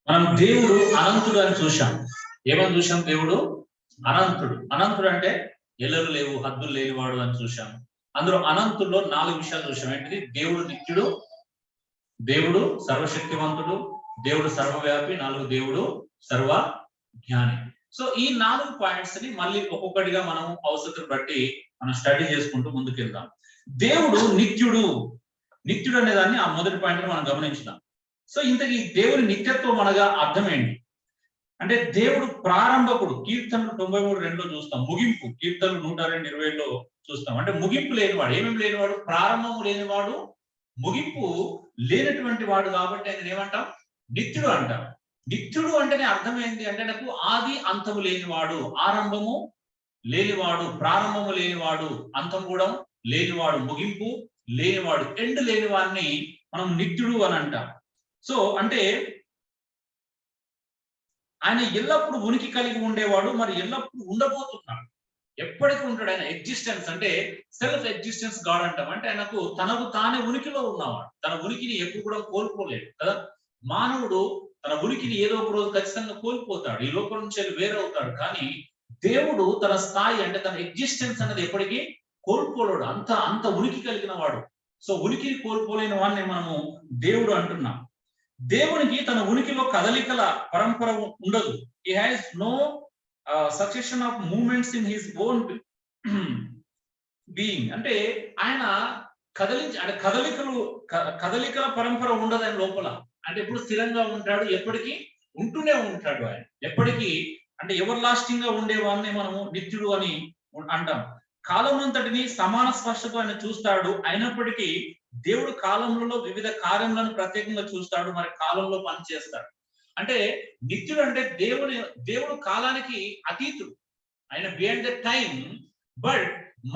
మనం దేవుడు అనంతుడు అని చూశాం. ఏమని చూశాం? దేవుడు అనంతుడు. అనంతుడు అంటే ఎల్లలు లేవు, హద్దులు లేనివాడు అని చూశాం. అందులో అనంతుల్లో 4 విషయాలు చూశాం. ఏంటిది? దేవుడు నిత్యుడు, దేవుడు సర్వశక్తివంతుడు, దేవుడు సర్వవ్యాపి, 4 దేవుడు సర్వ జ్ఞాని. సో ఈ 4 పాయింట్స్ ని మళ్ళీ ఒక్కొక్కటిగా మనం అవసరం బట్టి మనం స్టడీ చేసుకుంటూ ముందుకెళ్దాం. దేవుడు నిత్యుడు. నిత్యుడు అనే దాన్ని ఆ మొదటి పాయింట్ మనం గమనించుదాం. సో ఇంతకీ దేవుని నిత్యత్వం అనగా అర్థం ఏంటి? అంటే దేవుడు ప్రారంభకుడు. కీర్తనలు 93:2 చూస్తాం. ముగింపు కీర్తనలు 102:20 చూస్తాం. అంటే ముగింపు లేనివాడు. ఏమేమి లేనివాడు? ప్రారంభము లేనివాడు, ముగింపు లేనటువంటి వాడు. కాబట్టి ఆయన ఏమంటాం? నిత్యుడు అంటాం. నిత్యుడు అంటేనే అర్థమైంది అంటే నాకు ఆది అంతము లేనివాడు, ఆరంభము లేనివాడు, ప్రారంభము లేనివాడు, అంతం కూడా లేనివాడు, ముగింపు లేనివాడు, ఎండ్ లేని వాడిని మనం నిత్యుడు అని అంటాం. సో అంటే ఆయన ఎల్లప్పుడూ ఉనికి కలిగి ఉండేవాడు, మరి ఎల్లప్పుడూ ఉండబోతున్నాడు. ఎప్పటికీ ఉంటాడు. ఆయన ఎగ్జిస్టెన్స్ అంటే సెల్ఫ్ ఎగ్జిస్టెన్స్ గాడ్ అంటాం. అంటే ఆయనకు తనకు తానే ఉనికిలో ఉన్నవాడు. తన ఉనికిని ఎప్పుడు కూడా కోల్పోలేడు కదా. మానవుడు తన ఉనికిని ఏదో ఒక రోజు ఖచ్చితంగా కోల్పోతాడు, ఈ లోకం నుంచి వేరే అవుతాడు. కానీ దేవుడు తన స్థాయి అంటే తన ఎగ్జిస్టెన్స్ అనేది ఎప్పటికీ కోల్పోలేడు. అంత అంత ఉనికి కలిగిన వాడు. సో ఉనికిని కోల్పోలేని వాడిని మనము దేవుడు అంటున్నాం. దేవునికి తన ఉనికిలో కదలికల పరంపర ఉండదు. He has no succession of moments in his own being. అంటే ఆయన అంటే కదలికల పరంపర ఉండదు ఆయన లోపల. అంటే ఎప్పుడు స్థిరంగా ఉంటాడు, ఎప్పటికీ ఉంటూనే ఉంటాడు ఆయన. ఎప్పటికీ అంటే ఎవర్ లాస్టింగ్ గా ఉండేవాడిని మనము నిత్యుడు అని అంటాం. కాలం అంతటిని సమాన స్పష్టతో ఆయన చూస్తాడు. అయినప్పటికీ దేవుడు కాలంలో వివిధ కార్యములను ప్రత్యేకంగా చూస్తాడు, మరి కాలంలో పనిచేస్తాడు. అంటే నిత్యుడు అంటే దేవుడు కాలానికి అతీతుడు. ఆయన బియాండ్ ద టైం. బట్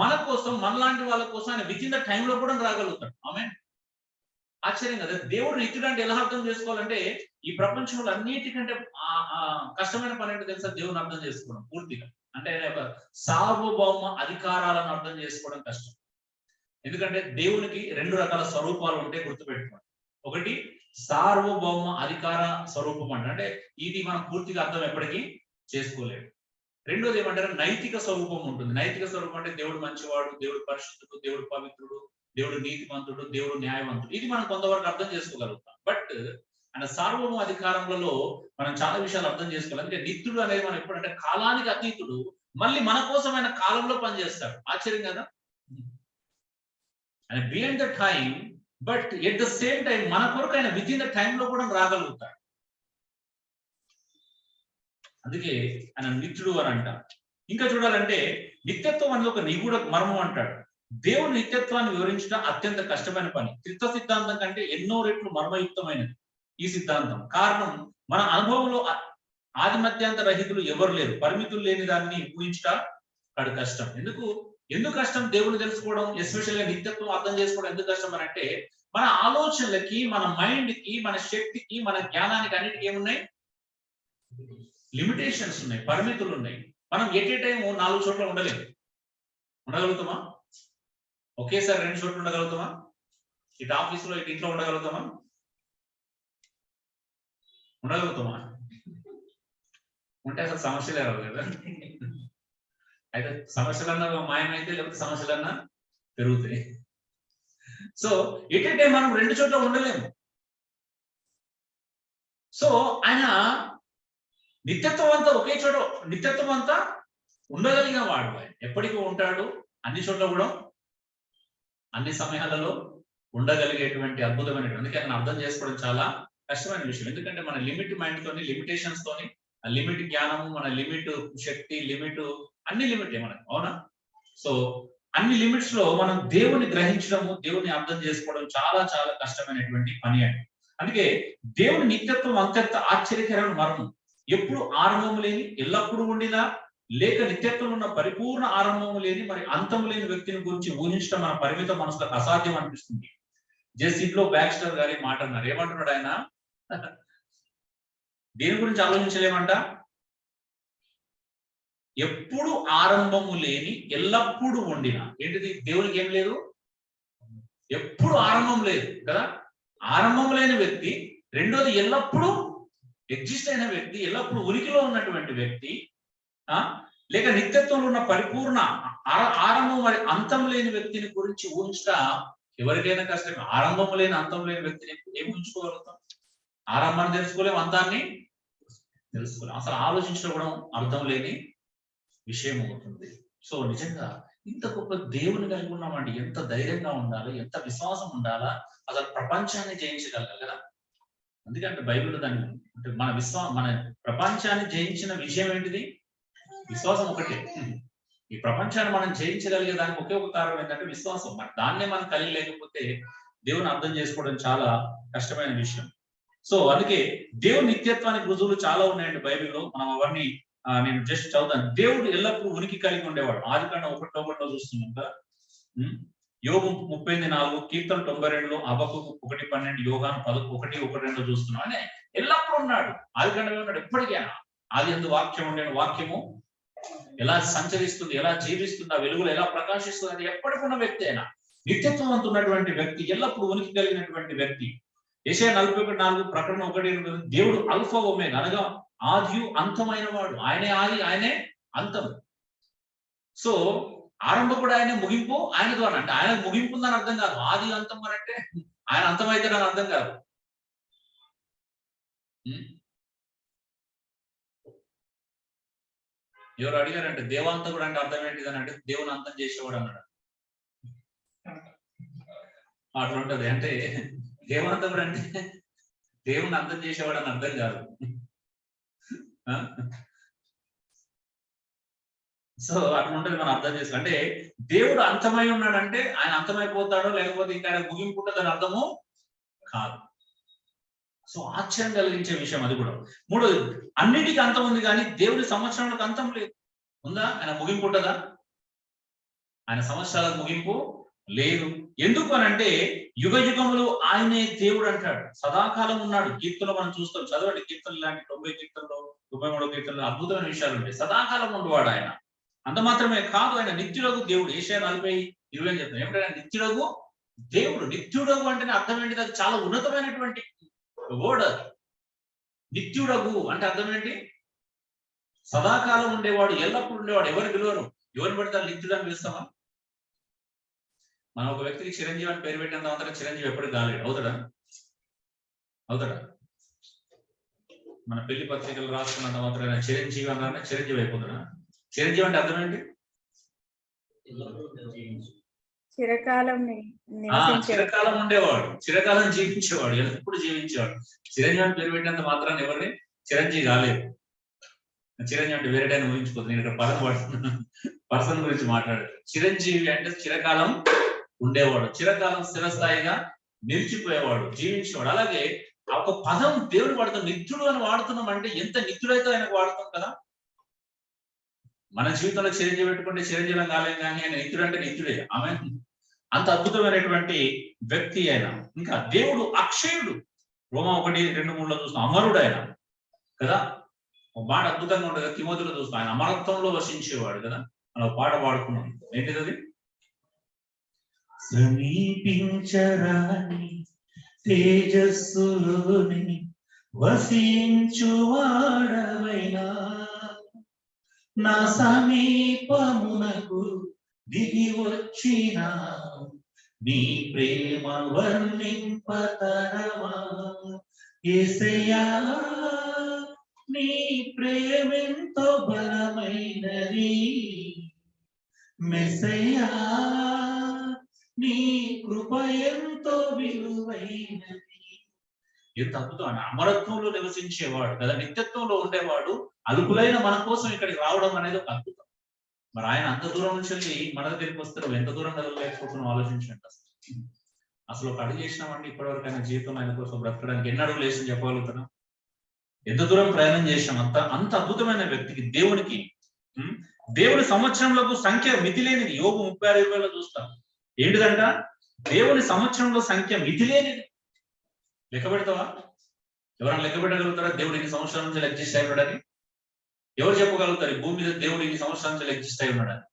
మన కోసం, మనలాంటి వాళ్ళ కోసం ఆయన విత్ ఇన్ ద టైంలో కూడా రాగలుగుతాడు. ఆమేన్. ఆశ్చర్యం కదా. దేవుడు నిత్యుడు అంటే ఎలా అర్థం చేసుకోవాలంటే ఈ ప్రపంచంలో అన్నిటికంటే కష్టమైన పని అంటే తెలుసా? దేవుని అర్థం చేసుకోవడం పూర్తిగా. అంటే ఆయన యొక్క సార్వభౌమ అధికారాలను అర్థం చేసుకోవడం కష్టం. ఎందుకంటే దేవునికి 2 రకాల స్వరూపాలు ఉంటే గుర్తుపెట్టుకోండి. ఒకటి సార్వభౌమ అధికార స్వరూపం అంటే ఇది మనం పూర్తిగా అర్థం ఎప్పటికీ చేసుకోలేము. రెండోది ఏమంటారు? నైతిక స్వరూపం ఉంటుంది. నైతిక స్వరూపం అంటే దేవుడు మంచివాడు, దేవుడు పరిశుద్ధుడు, దేవుడు పవిత్రుడు, దేవుడు నీతిమంతుడు, దేవుడు న్యాయవంతుడు. ఇది మనం కొంతవరకు అర్థం చేసుకోగలుగుతాం. బట్ ఆయన సార్వభౌమ అధికారంలో మనం చాలా విషయాలు అర్థం చేసుకోవాలి. అంటే నిత్యుడు అనేది మనం ఎప్పుడంటే కాలానికి అతీతుడు, మళ్ళీ మన కోసం ఆయన కాలంలో పనిచేస్తాడు. ఆశ్చర్యం కదా. ఆయన beyond the time, but at the same time మన కొరకు ఆయన విత్ ఇన్ ద టైం లో కూడా రాగలుగుతాడు. అందుకే ఆయన నిత్యుడు అని అంటారు. ఇంకా చూడాలంటే నిత్యత్వం అనేది ఒక నిగూఢ మర్మం అంటాడు. దేవుని నిత్యత్వాన్ని వివరించడం అత్యంత కష్టమైన పని. త్రిత్వ సిద్ధాంతం కంటే ఎన్నో రెట్లు మర్మయుక్తమైనది ఈ సిద్ధాంతం. కారణం మన అనుభవంలో ఆది మధ్యాంత రహితులు ఎవరు లేరు. పరిమితులు లేని దాన్ని ఊహించడం కష్టం. ఎందుకు కష్టం? దేవుని తెలుసుకోవడం, ఎస్పెషల్గా నిత్యత్వం అర్థం చేసుకోవడం ఎందుకు కష్టం అని అంటే మన ఆలోచనలకి, మన మైండ్ కి, మన శక్తికి, మన జ్ఞానానికి అన్నిటికీ ఏమున్నాయి? లిమిటేషన్స్ ఉన్నాయి, పరిమితులు ఉన్నాయి. మనం ఎట్ ఏ టైం 4 చోట్ల ఉండలేము. ఉండగలుగుతామా? ఒకేసారి 2 చోట్ల ఉండగలుగుతామా? ఇటు ఆఫీసులో ఇటు ఇంట్లో ఉండగలుగుతామా? ఉండగలుగుతామా? ఉంటే అసలు సమస్యలే రావు కదా. అయితే సమస్యలన్నా మాయమైతే, లేకపోతే సమస్యలన్నా పెరుగుతాయి. సో ఎట్ ఏ టైం మనం 2 చోట్ల ఉండలేము. సో ఆయన నిత్యత్వం అంతా ఒకే చోట, నిత్యత్వం అంతా ఉండగలిగిన వాడు. ఆయన ఎప్పటికీ ఉంటాడు, అన్ని చోట్ల కూడా అన్ని సమయాలలో ఉండగలిగేటువంటి అద్భుతమైనటువంటి. అందుకే ఆయన అర్థం చేసుకోవడం చాలా కష్టమైన విషయం. ఎందుకంటే మన లిమిట్ మైండ్ తోని, లిమిటేషన్స్ తోని, లిమిట్ జ్ఞానము, మన లిమిట్ శక్తి, లిమిట్ అన్ని లిమిట్ మనకు. అవునా? సో అన్ని లిమిట్స్ లో మనం దేవుని గ్రహించడము, దేవుని అర్థం చేసుకోవడం చాలా చాలా కష్టమైనటువంటి పని అండి. అందుకే దేవుని నిత్యత్వం అంత్యంత ఆశ్చర్యకరమైన మర్మం. ఎప్పుడు ఆరంభము లేని, ఎల్లప్పుడూ ఉండినా, లేక నిత్యత్వం ఉన్న పరిపూర్ణ ఆరంభము లేని, మరి అంతం లేని వ్యక్తిని గురించి ఊహించడం మన పరిమిత మనసులకు అసాధ్యం అనిపిస్తుంది. జెసిడ్లో బ్యాక్స్టర్ గారి మాట అన్నారు. ఏమంటున్నాడు ఆయన? దేని గురించి ఆలోచించలేమంట? ఎప్పుడు ఆరంభము లేని, ఎల్లప్పుడూ ఉండిన. ఏంటిది? దేవునికి ఏం లేదు, ఎప్పుడు ఆరంభం లేదు కదా. ఆరంభం లేని వ్యక్తి. రెండోది ఎల్లప్పుడూ ఎగ్జిస్ట్ అయిన వ్యక్తి, ఎల్లప్పుడూ ఉనికిలో ఉన్నటువంటి వ్యక్తి, లేక నిత్యత్వంలో ఉన్న పరిపూర్ణ ఆరంభం మరి అంతం లేని వ్యక్తిని గురించి ఊహించట ఎవరికైనా కష్టం. ఆరంభం లేని అంతం లేని వ్యక్తిని ఏం ఊహించుకోగలుగుతాం? ఆరంభాన్ని తెలుసుకోలేం, అంతాన్ని తెలుసుకోలేం. అసలు ఆలోచించడం కూడా అర్థం లేని విషయం అవుతుంది. సో నిజంగా ఇంత గొప్ప దేవుని కలిగి ఉన్నామండి. ఎంత ధైర్యంగా ఉండాలి, ఎంత విశ్వాసం ఉండాలా, అసలు ప్రపంచాన్ని జయించగలగాలి కదా. ఎందుకంటే బైబిల్ దాన్ని అంటే మన ప్రపంచాన్ని జయించిన విషయం ఏంటిది? విశ్వాసం ఒకటే. ఈ ప్రపంచాన్ని మనం జయించగలిగే దానికి ఒకే ఒక కారణం ఏంటంటే విశ్వాసం. మరి దాన్నే మనం కలిగి లేకపోతే దేవుని అర్థం చేసుకోవడం చాలా కష్టమైన విషయం. సో అందుకే దేవుని నిత్యత్వానికి రుజువులు చాలా ఉన్నాయండి బైబిల్లో. మనం అవన్నీ నేను జస్ట్ చదువుతాను. దేవుడు ఎల్లప్పుడూ ఉనికి కలిగి ఉండేవాడు. ఆదికాండం 1:1 చూస్తున్నాం కదా. యోబు 38:4, కీర్తన 92, హబక్కూకు 1:12, యోహాను 1:1-2 చూస్తున్నాం. అంటే ఎల్లప్పుడూ ఉన్నాడు. ఆదికాండమే ఉన్నాడు ఎప్పటికైనా. ఆదియందు వాక్యం ఉండేను, వాక్యము ఎలా సంచరిస్తుంది, ఎలా జీవిస్తుంది, ఆ వెలుగులు ఎలా ప్రకాశిస్తుంది, అది ఎప్పటికున్న వ్యక్తి అయినా, నిత్యత్వం ఉన్నటువంటి వ్యక్తి, ఎల్లప్పుడూ ఉనికి కలిగినటువంటి వ్యక్తి. యెషయా 41:4, ప్రకటన 1:8, దేవుడు అల్ఫా ఒమేగా అనగా ఆదియు అంతమైన వాడు. ఆయనే ఆది, ఆయనే అంతం. సో ఆరంభం కూడా ఆయన, ముగింపు ఆయన ద్వారా. అంటే ఆయన ముగింపు ఉందని అర్థం కాదు. ఆది అంతం అని అంటే ఆయన అంతమైతే అని అర్థం కాదు. ఎవరు అడిగారంటే దేవాంతకుడు అంటే అర్థం ఏంటిదని అంటే దేవుని అంతం చేసేవాడు అన్నాడు. అట్లా ఉంటది. అంటే దేవాంతకుడు అంటే దేవుని అంతం చేసేవాడు అని అర్థం కాదు. సో అట్లా ఉంటది, మనం అర్థం చేసుకో. అంటే దేవుడు అంతమై ఉన్నాడంటే ఆయన అంతమైపోతాడో లేకపోతే ఇంకా ఆయన ముగింపు ఉంటుందని అర్థము కాదు. సో ఆశ్చర్యం కలిగించే విషయం అది కూడా. మూడోది, అన్నిటికీ అంతం ఉంది కానీ దేవుడి సంవత్సరాలకు అంతం లేదు. ఉందా? ఆయన ముగింపు ఉంటుందా? ఆయన సంవత్సరాలకు ముగింపు లేదు. ఎందుకు అని అంటే యుగ యుగములు ఆయనే దేవుడు అంటాడు. సదాకాలం ఉన్నాడు. కీర్తనలో మనం చూస్తాం, చదవండి కీర్తనలు లాంటి 90 కీర్తనలో 93 కీర్తనలో అద్భుతమైన విషయాలు ఉంటాయి. సదాకాలం ఉండేవాడు ఆయన. అంత మాత్రమే కాదు, ఆయన నిత్యుడగు దేవుడు. యెషయా 40:20 అని చెప్తాను. ఏమిటంటే నిత్యుడగు దేవుడు. నిత్యుడగు అంటేనే అర్థం ఏంటిది? అది చాలా ఉన్నతమైనటువంటి వర్డ్. నిత్యుడగు అంటే అర్థం ఏంటి? సదాకాలం ఉండేవాడు, ఎల్లప్పుడు ఉండేవాడు. ఎవరు పిలువరు? ఎవరు పెడతారు నిత్యుడు అని పిలుస్తామా? మనం ఒక వ్యక్తికి చిరంజీవి అని పేరు పెట్టినంత మాత్రం చిరంజీవి ఎప్పటికి కాలేడు. అవుతాడా? అవుతాడా? మన పెళ్లి పత్రికలు రాసుకున్నంత మాత్రం చిరంజీవి అన్నా చిరంజీవి అయిపోతాడా? చిరంజీవి అంటే అర్థం ఏంటి? చిరకాలం ఉండేవాడు, చిరకాలం జీవించేవాడు, ఎప్పుడు జీవించేవాడు. చిరంజీవి అని పేరు పెట్టినంత మాత్రాన్ని ఎవరిని చిరంజీవి కాలేదు. చిరంజీవి అంటే వేరేటైనా ఊహించుకోదు. నేను ఇక్కడ పదం పడుతున్నాను, పర్సన్ గురించి మాట్లాడు. చిరంజీవి అంటే చిరకాలం ఉండేవాడు, చిరకాలం స్థిరస్థాయిగా నిలిచిపోయేవాడు, జీవించేవాడు. అలాగే ఒక పదం దేవుడు వాడుతాం, నిత్యుడు అని వాడుతున్నాం అంటే ఎంత నిత్యుడైతే ఆయనకు వాడుతాం కదా. మన జీవితంలో చిరంజీవి పెట్టుకుంటే చిరంజీవి కాలేం కానీ ఆయన నిత్యుడు అంటే నిత్యుడే. ఆమె అంత అద్భుతమైనటువంటి వ్యక్తి ఆయన. ఇంకా దేవుడు అక్షయుడు. రోమా 1:2-3 చూస్తాం. అమరుడు ఆయన కదా. ఒక మాట అద్భుతంగా ఉంటుంది కదా, తిమోతిలో చూస్తాం. ఆయన అమరత్వంలో వసించేవాడు కదా. మనం పాట పాడుకున్నాం. ఏంటిది అది? సమీపించరాని తేజస్సులోని వసించువాడవైనా నా సమీపమునకు దిగి వచ్చిన నీ ప్రేమ వర్ణింపతరమా. యేసయ్యా నీ ప్రేమెంతో బలమైనది, మెస్సయ్యా నీ కృప ఎంతో విలువైనది. ఎంత అద్భుతం! అమరత్వంలో నివసించేవాడు కదా, నిత్యత్వంలో ఉండేవాడు. అలుపులైన మన కోసం ఇక్కడికి రావడం అనేది ఒక అద్భుతం. మరి ఆయన అంత దూరం నుంచి వెళ్ళి మన దగ్గరికి వస్తారు. ఎంత దూరం కదలలేకపోతున్నాం ఆలోచించండి. అసలు ఒక అడుగు చేసినామండి ఇప్పటివరకు ఆయన జీవితం ఆయన కోసం బ్రతకడానికి ఎన్ని అడుగులు వేసి చెప్పగలుగుతున్నాం? ఎంత దూరం ప్రయాణం చేసాం? అంత అద్భుతమైన వ్యక్తికి, దేవునికి. దేవుని సంవత్సరంలో సంఖ్య మితిలేనిది. యోబు 36:20 చూస్తాం. ఏంటిదంట? దేవుని సంవత్సరంలో సంఖ్య మితిలేనిది. లెక్క పెడతావా? ఎవరైనా లెక్క పెట్టగలుగుతారా దేవుడు ఇన్ని సంవత్సరాల నుంచి ఎగ్జిస్ట్ అయి ఉన్నాడని? ఎవరు చెప్పగలుగుతారు ఈ భూమి మీద దేవుడు ఇన్ని సంవత్సరాల నుంచి ఎగ్జిస్ట్ అయి ఉన్నాడని?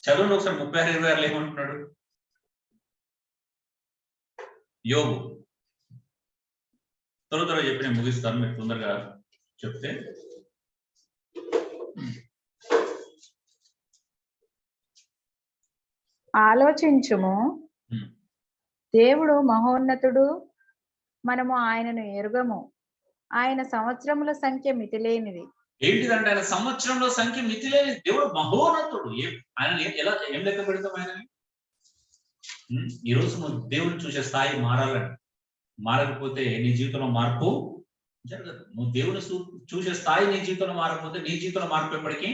చదవండి ఒకసారి 36:26 ఏమంటున్నాడు యోబు. త్వరగా చెప్పి నేను ముగిస్తాను, మీరు తొందరగా చెప్తే. ఆలోచించుము, దేవుడు మహోన్నతుడు, మనము ఆయనను ఎరుగము. ఆయన సంవత్సరముల సంఖ్య మితిలేనిది. ఏంటిదంటే ఆయన సంవత్సరంలో సంఖ్య మితిలేని దేవుడు మహోన్నతుడు. ఆయన ఎలా ఏం లెక్క పెడతాం ఆయనని? ఈరోజు నువ్వు దేవుడిని చూసే స్థాయి మారాలని, మారకపోతే నీ జీవితంలో మార్పు జరగదు. నువ్వు దేవుని చూసే స్థాయి నీ జీవితంలో మారకపోతే నీ జీవితంలో మార్పు ఎప్పటికీ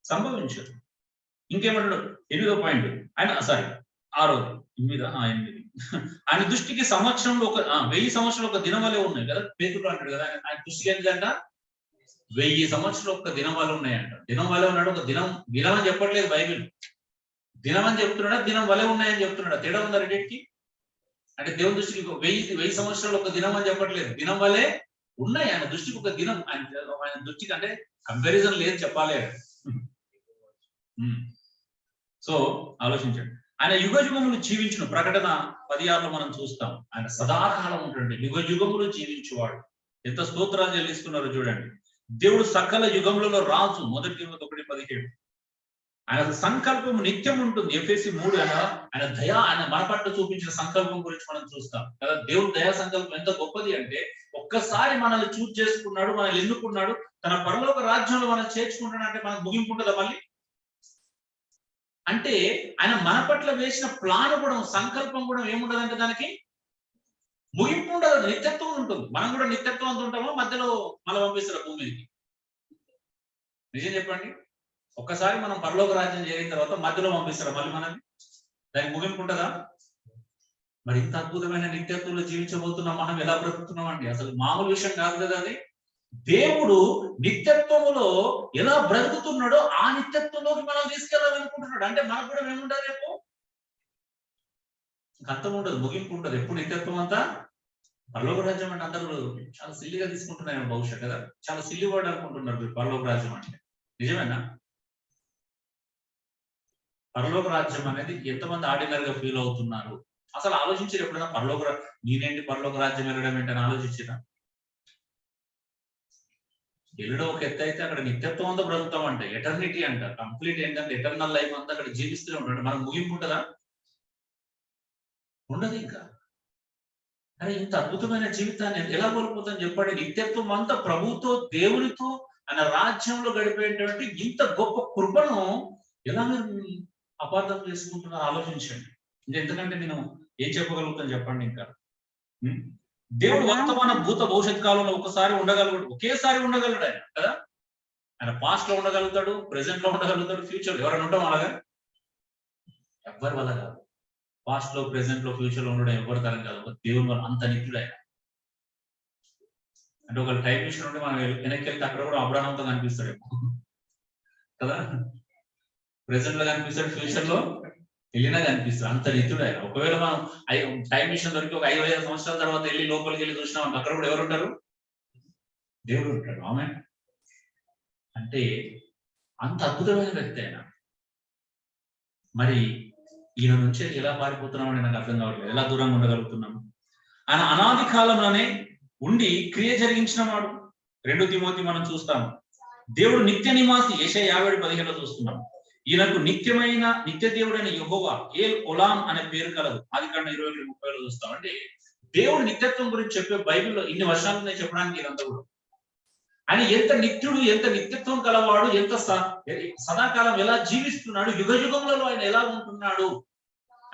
సంభవించదు. ఇంకేమంటాడు 8వ పాయింట్, ఆయన 8 ఆయన దృష్టికి సంవత్సరంలో 1000 సంవత్సరాలు ఒక దినం వల్లే ఉన్నాయి కదా. పేతురు అంటాడు కదా, ఆయన దృష్టికి ఏంటంట 1000 సంవత్సరాలు ఒక దినం వల్ల ఉన్నాయంట. దినం వల్లే ఉన్నాడు. ఒక దినం అని చెప్పట్లేదు బైబిల్, దినం అని చెప్తున్నాడా, దినం వలె ఉన్నాయని చెప్తున్నాడా? తేడా ఉందా రెండింటికి? అంటే దేవుని దృష్టికి 1000 సంవత్సరాలు ఒక దినం అని చెప్పట్లేదు, దినం వలె ఉన్నాయి. ఆయన దృష్టికి ఒక దినం, ఆయన దృష్టికి అంటే కంపారిజన్ లేదు చెప్పాలి. సో ఆలోచించండి. ఆయన యుగ యుగములు జీవించును. ప్రకటన 16లో మనం చూస్తాం. ఆయన సదాకాలం ఉంటుంది, యుగ యుగములు జీవించువాడు. ఎంత స్తోత్రాలు చెల్లిస్తున్నారో చూడండి. దేవుడు సకల యుగములలో రాజు. 1 Timothy 1:17. ఆయన సంకల్పం నిత్యం ఉంటుంది. ఎఫెసీ 3 ఆయన దయా, ఆయన మన పట్ల చూపించిన సంకల్పం గురించి మనం చూస్తాం కదా. దేవుడు దయా సంకల్పం ఎంత గొప్పది అంటే, ఒక్కసారి మనల్ని చూజ్ చేసుకున్నాడు, మనల్ని ఎన్నుకున్నాడు, తన పరలోక రాజ్యంలో మనం చేర్చుకుంటాడు. అంటే మనకు ముగింపు ఉంటుందా మళ్ళీ? అంటే ఆయన మన పట్ల వేసిన ప్లాన్ కూడా, సంకల్పం కూడా ఏముండదంటే దానికి ముగింపు ఉండదు, నిత్యత్వం ఉంటుంది. మనం కూడా నిత్యత్వం అంత ఉంటామో మధ్యలో మళ్ళీ పంపిస్తారు భూమికి. నిజం చెప్పండి, ఒక్కసారి మనం పరలోక రాజ్యం చేరిన తర్వాత మధ్యలో పంపిస్తారు మళ్ళీ మనల్ని, దానికి ముగింపు ఉంటుందా? మరి ఇంత అద్భుతమైన నిత్యత్వంలో జీవించబోతున్నాం మనం, ఎలా బ్రతుకుతున్నాం అండి? అసలు మామూలు విషయం కాదు కదా అది. దేవుడు నిత్యత్వములో ఎలా బ్రతుకుతున్నాడో ఆ నిత్యత్వంలోకి మనం తీసుకెళ్ళాలనుకుంటున్నాడు. అంటే మనకు కూడా ఏముండదు, రేపు అర్థం ఉండదు, ముగింపు ఉండదు. ఎప్పుడు నిత్యత్వం అంతా పరలోక రాజ్యం అంటే అందరూ చాలా సిల్లిగా తీసుకుంటున్నారు బహుశా కదా, చాలా సిల్లి వర్డ్ అనుకుంటున్నారు పరలోక రాజ్యం అంటే. నిజమేనా? పరలోక రాజ్యం అనేది ఎంతమంది ఆర్డినరీగా ఫీల్ అవుతున్నారు? అసలు ఆలోచించారు ఎప్పుడైనా? నేనేంటి పరలోక రాజ్యం వెళ్ళడం ఏంటని ఆలోచించినా? వెళ్ళడం ఒక ఎత్తు అయితే, అక్కడ నిత్యత్వం అంతా బ్రతుకుతాం అంటే, ఎటర్నిటీ అంట, కంప్లీట్ ఏంటంటే ఎటర్నల్ లైఫ్ అంతా అక్కడ జీవిస్తూనే ఉంటాడు. మనం ముగింపు ఉంటుందా? ఉండదు ఇంకా. అరే ఇంత అద్భుతమైన జీవితాన్ని ఎలా కోల్పోతాం చెప్పండి? నిత్యత్వం అంతా ప్రభుతో, దేవునితో, ఆయన రాజ్యంలో గడిపేటువంటి ఇంత గొప్ప కృపను ఎలా మీరు అపార్థం చేసుకుంటున్నారో ఆలోచించండి. ఎందుకంటే నేను ఏం చెప్పగలుగుతాను చెప్పండి? ఇంకా దేవుడు వర్తమాన భూత భవిష్యత్ కాలంలో ఒకసారి ఉండగలడు, ఒకేసారి ఉండగలడు ఆయన కదా. ఆయన పాస్ట్ లో ఉండగలుగుతాడు, ప్రెసెంట్ లో ఉండగలుగుతాడు, ఫ్యూచర్ లో. ఎవరైనా ఉంటాం అలాగా? ఎవరి వల్ల కాదు. పాస్ట్ లో, ప్రెసెంట్ లో, ఫ్యూచర్ లో ఉండడం ఎవరి తరం కాదు. దేవుని వల్ల అంత నిత్యుడు ఆయన. అంటే ఒక టైం మిషన్ ఉంటే మనం వెనక్కి వెళ్తే అక్కడ కూడా అబ్రహాంతో కనిపిస్తాడు కదా. ప్రెసెంట్ లో కనిపిస్తాడు, ఫ్యూచర్ లో వెళ్ళినా కనిపిస్తాడు. అంత నిత్యుడు ఆయన. ఒకవేళ మనం టైం మిషన్ దొరికి ఒక 5,000 సంవత్సరాల తర్వాత వెళ్ళి లోపలికి వెళ్ళి చూసినాం, అక్కడ కూడా ఎవరు ఉంటారు? దేవుడు ఉంటాడు. ఆమె అంటే అంత అద్భుతమైన వ్యక్తి ఆయన. మరి ఈయన నుంచి ఎలా పారిపోతున్నామని నాకు అర్థం కావట్లేదు. ఎలా దూరంగా ఉండగలుగుతున్నాము? ఆయన అనాది కాలంలోనే ఉండి క్రియ జరిగించిన వాడు. 2 తిమోతి మనం చూస్తాము. దేవుడు నిత్య నివాసి, యెషయా 50:15లో చూస్తున్నాం. ఈయనకు నిత్య దేవుడైన యెహోవా ఏల్ ఒలాం అనే పేరు కలదు. ఆదికాండం 22:30లో చూస్తాం. అంటే దేవుడు నిత్యత్వం గురించి చెప్పే బైబిల్లో ఇన్ని వర్షాలు నేను చెప్పడానికి ఇదంతా కూడా. ఆయన ఎంత నిత్యుడు, ఎంత నిత్యత్వం కలవాడు, ఎంత సదాకాలం ఎలా జీవిస్తున్నాడు, యుగ యుగంలో ఆయన ఎలా ఉంటున్నాడు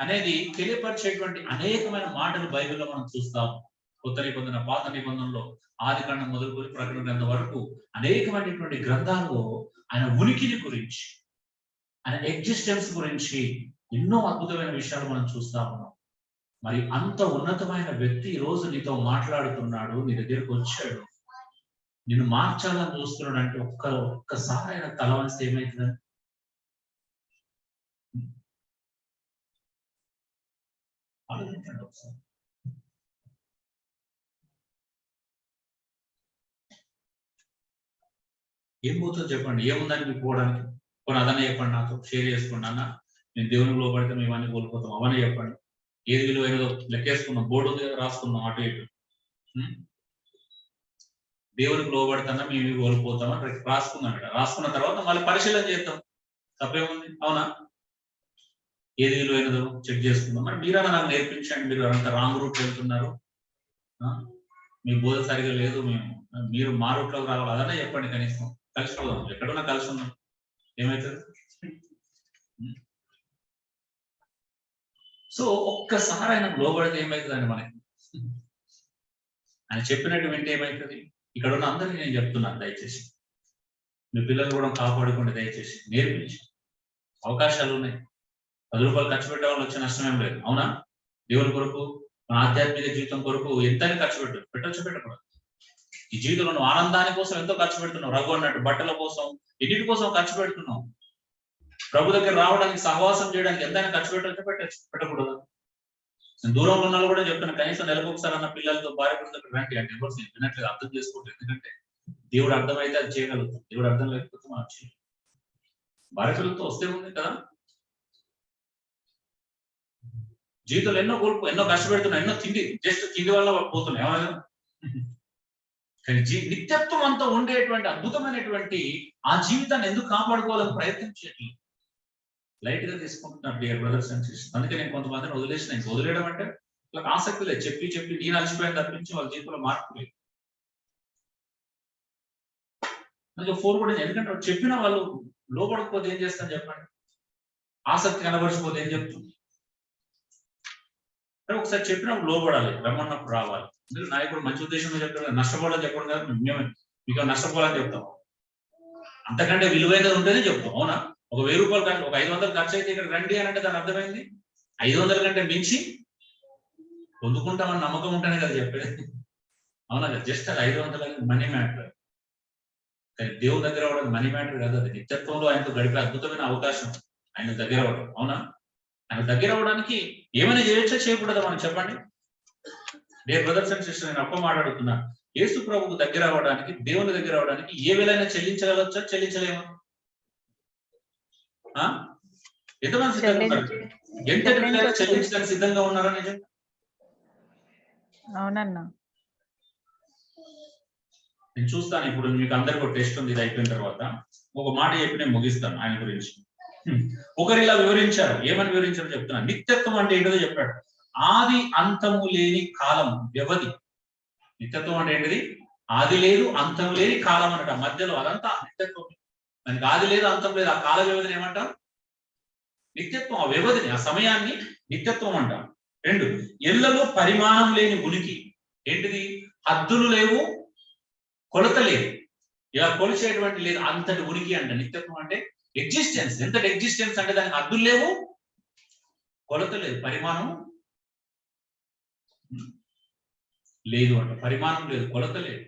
అనేది తెలియపరిచేటువంటి అనేకమైన మాటలు బైబిల్లో మనం చూస్తాం. కొత్త నిబంధన, పాత నిబంధనలో, ఆదికాండం మొదలుకొని ప్రకటన గ్రంథం వరకు అనేకమైనటువంటి గ్రంథాల్లో ఆయన ఉనికిని గురించి, ఆయన ఎగ్జిస్టెన్స్ గురించి ఎన్నో అద్భుతమైన విషయాలు మనం చూస్తా ఉన్నాం. మరి అంత ఉన్నతమైన వ్యక్తి ఈ రోజు నీతో మాట్లాడుతున్నాడు, నీ దగ్గరకు వచ్చాడు, నిన్ను మార్చాలని చూస్తున్నాడు అంటే ఒక్కసారి ఆయన తల వంచితే ఏమైతుందని ఆలోచించండి ఒకసారి. ఏం పోతుందో చెప్పండి, ఏముందని మీకు పోవడానికి? కొన్ని అదనే చెప్పండి, నాతో షేర్ చేసుకోండి. అన్న నేను దేవునికి లోపడితే మేము ఇవన్నీ కోల్పోతాం, అవన్నీ చెప్పండి. ఏది విలువైనదో లెక్కేసుకున్నాం, బోర్డు రాసుకున్నాం అటు ఇటు. దేవునికి లోబడుతున్నా మేము కోల్పోతామని రాసుకున్నాడు. రాసుకున్న తర్వాత మళ్ళీ పరిశీలన చేద్దాం, తప్పేముంది? అవునా? ఏది విలువైనదో చెక్ చేసుకుందాం. మరి మీరన్నా నాకు నేర్పించండి, మీరు అంత రాంగ్ రూట్ వెళ్తున్నారు, మీ బోధ సరిగా లేదు, మీరు మా రూట్లోకి రావాలి, అదన్నా చెప్పండి. కనీసం కలిసిపోదాం, ఎక్కడున్నా కలిసి ఉందాం, ఏమవుతుంది? సో ఒక్కసారి ఆయన లోబడితే ఏమవుతుందండి మనకి? ఆయన చెప్పినట్టు వింటే ఏమవుతుంది? ఇక్కడ ఉన్న అందరికీ నేను చెప్తున్నాను, దయచేసి మీ పిల్లలు కూడా కాపాడుకోండి, దయచేసి నేర్పించి. అవకాశాలు ఉన్నాయి, 10 రూపాయలు ఖర్చు పెట్టే వాళ్ళు వచ్చే నష్టం ఏం లేదు. అవునా? దేవుని కొరకు, మన ఆధ్యాత్మిక జీవితం కొరకు ఎంతైనా ఖర్చు పెట్టచ్చు, పెట్టకూడదు. ఈ జీవితంలో నువ్వు ఆనందాని కోసం ఎంతో ఖర్చు పెడుతున్నావు. రఘు అన్నట్టు బట్టల కోసం, ఎన్నిటి కోసం ఖర్చు పెడుతున్నావు. ప్రభు దగ్గర రావడానికి, సహవాసం చేయడానికి ఎంతైనా ఖర్చు పెట్టచ్చు, పెట్టకూడదు. నేను దూరంలో ఉన్న కూడా చెప్తున్నా, కనీసం నెలకు ఒకసారి అన్న పిల్లలతో భార్య దగ్గర రండి అంటే ఎవరు వినట్లేదు, అర్థం చేసుకోవట్లేదు. ఎందుకంటే దేవుడు అర్థమైతే అది చేయగలుగుతాం, దేవుడు అర్థం లేకపోతే మనం చేయాలి. భార్య పిల్లలతో వస్తే ఉంది కదా. జీవితంలో ఎన్నో కష్టపెడుతున్నాయి, ఎన్నో జస్ట్ తిండి వల్ల పోతున్నాయి. ఏమైనా కానీ నిత్యత్వం అంతా ఉండేటువంటి అద్భుతమైనటువంటి ఆ జీవితాన్ని ఎందుకు కాపాడుకోవాలని ప్రయత్నం చేయట్లేదు, లైట్ గా తీసుకుంటున్నారు డియర్ బ్రదర్స్ అండ్ సిస్టర్స్. అందుకే నేను కొంతమందిని వదిలేసిన. వదిలేయడం అంటే వాళ్ళకి ఆసక్తి లేదు, చెప్పి నేను అలసిపోయాను తప్పించి వాళ్ళ జీవితంలో మార్పు లేదు. అందుకే 4 కూడా, ఎందుకంటే చెప్పిన వాళ్ళు లోపడకపోతే ఏం చేస్తాను చెప్పండి, ఆసక్తి కనబరిచిపోతే ఏం చెప్తుంది? ఒకసారి చెప్పినప్పుడు లోపడాలి, రమ్మన్నప్పుడు రావాలి. మీరు నాయకుడు మంచి ఉద్దేశంలో చెప్తాడు, నష్టపోవాలని చెప్పడం కాదు, మేము మీకు నష్టపోవాలని చెప్తాం. అంతకంటే విలువైనది ఉంటేనే చెప్తాం. అవునా? ఒక 1000 రూపాయలు ఖర్చు, ఒక 500 ఖర్చు అయితే ఇక్కడ రండి అని అంటే దాని అర్థమైంది 500 కంటే మించి పొందుకుంటామని నమ్మకం ఉంటేనే కదా చెప్పేది. అవునా? జస్ట్ అది 500 మనీ మ్యాటర్. కానీ దేవుని దగ్గర అవ్వడం మనీ మ్యాటర్ కాదు, అది నిత్యత్వంలో ఆయనతో గడిపే అద్భుతమైన అవకాశం. ఆయన దగ్గర అవ్వడం. అవునా? ఆయన దగ్గర అవ్వడానికి ఏమైనా చేయొచ్చా, చేయకూడదా మనం చెప్పండి. డే బ్రదర్స్ అండ్ సిస్టర్, నేను అప్ప మాట్లాడుతున్నా, యేసు ప్రభుకు దగ్గర అవ్వడానికి, దేవుని దగ్గర అవ్వడానికి ఏ వేళైనా చెల్లించగలవచ్చా, చెల్లించలేమా? ఎంతమంది సిద్ధంగా ఉన్నారు? ఎంత చెల్లించడానికి సిద్ధంగా ఉన్నారా? నిజం. అవునన్నా, నేను చూస్తాను. ఇప్పుడు మీకు అందరికి ఒక టెస్ట్ ఉంది, ఇది అయిపోయిన తర్వాత ఒక మాట చెప్పి నేను ముగిస్తాను ఆయన గురించి. ఒకరు ఇలా వివరించారు, ఏమని వివరించారో చెప్తున్నా. నిత్యత్వం అంటే ఏంటో చెప్పాడు. ఆది అంతము లేని కాలం, వ్యవధి. నిత్యత్వం అంటే ఏంటిది? ఆది లేదు, అంతం లేని కాలం అనట. మధ్యలో అదంతా నిత్యత్వం. దానికి ఆది లేదు, అంతం లేదు. ఆ కాల వ్యవధిని ఏమంటాం? నిత్యత్వం. ఆ వ్యవధిని, ఆ సమయాన్ని నిత్యత్వం అంటాం. 2, ఎల్లలో పరిమాణం లేని ఉనికి. ఏంటిది? హద్దులు లేవు, కొలత లేదు, ఇలా కొలిచేటువంటి లేదు, అంతటి ఉనికి అంట నిత్యత్వం అంటే. ఎగ్జిస్టెన్స్, ఎంతటి ఎగ్జిస్టెన్స్ అంటే దానికి హద్దులు లేవు, కొలత లేదు, పరిమాణం లేదు అంట. పరిమాణం లేదు, కొలత లేదు,